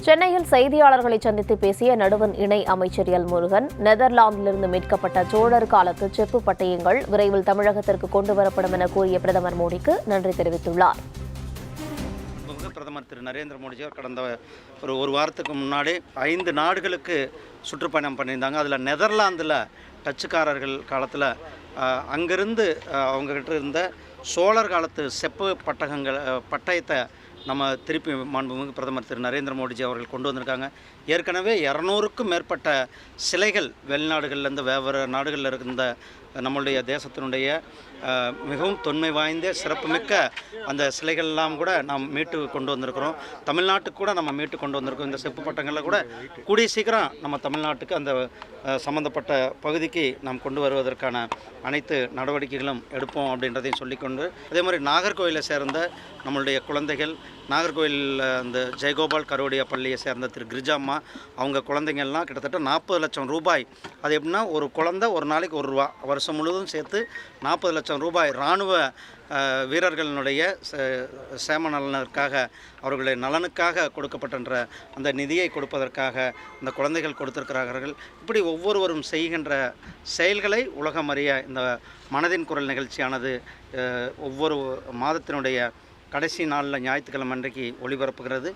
சென்னையில் செய்தியாளர்களை சந்தித்து பேசிய நடுவண் இணை அமைச்சர் எல் முருகன், நெதர்லாந்திலிருந்து மீட்கப்பட்ட சோழர் காலத்து செப்பு பட்டயங்கள் விரைவில் தமிழகத்திற்கு கொண்டுவரப்படும் என கூறிய பிரதமர் மோடிக்கு நன்றி தெரிவித்துள்ளார். பிரதமர் திரு நரேந்திர மோடிஜி கடந்த ஒரு வாரத்துக்கு முன்னாடி 5 நாடுகளுக்கு சுற்றுப்பயணம் பண்ணியிருந்தாங்க. அதில் நெதர்லாந்தில் டச்சுக்காரர்கள் காலத்தில் அங்கிருந்து அவங்ககிட்ட இருந்த சோழர் காலத்து செப்பு பட்டயத்தை நம்ம திருப்பி மாண்புமிகு பிரதமர் திரு நரேந்திர மோடிஜி அவர்கள் கொண்டு வந்திருக்காங்க. ஏற்கனவே 200க்கும் மேற்பட்ட சிலைகள் வெளிநாடுகள்லேருந்து வெவ்வேறு நாடுகளில் இருந்த நம்மளுடைய தேசத்தினுடைய மிகவும் தொன்மை வாய்ந்த சிறப்புமிக்க அந்த சிலைகள்லாம் கூட நாம் மீட்டு கொண்டு வந்திருக்கிறோம். தமிழ்நாட்டுக்கு கூட நம்ம மீட்டு கொண்டு வந்திருக்கோம். இந்த செப்பு பட்டங்களில் கூட கூடிய சீக்கிரம் நம்ம தமிழ்நாட்டுக்கு அந்த சம்மந்தப்பட்ட பகுதிக்கு நாம் கொண்டு வருவதற்கான அனைத்து நடவடிக்கைகளும் எடுப்போம் அப்படின்றதையும் சொல்லிக்கொண்டு, அதே மாதிரி நாகர்கோவிலை சேர்ந்த நம்மளுடைய குழந்தைகள், நாகர்கோவில் அந்த ஜெயகோபால் கரோடியா பள்ளியை சேர்ந்த திரு கிரிஜாம்மா, அவங்க குழந்தைங்கள்லாம் கிட்டத்தட்ட 40 லட்சம் ரூபாய், அது எப்படின்னா ஒரு குழந்தை ஒரு நாளைக்கு ₹1, வருஷம் முழுவதும் சேர்த்து 40 லட்சம் ரூபாய் இராணுவ வீரர்களினுடைய சேம நலனுக்காக, அவர்களுடைய நலனுக்காக கொடுக்கப்பட்ட அந்த நிதியை கொடுப்பதற்காக இந்த குழந்தைகள் கொடுத்திருக்கிறார்கள். இப்படி ஒவ்வொருவரும் செய்கின்ற செயல்களை உலகம் அறிய இந்த மனதின் குரல் நிகழ்ச்சியானது ஒவ்வொரு மாதத்தினுடைய கடைசி நாளில் ஞாயிற்றுக்கிழமை அன்றைக்கு ஒளிபரப்புகிறது.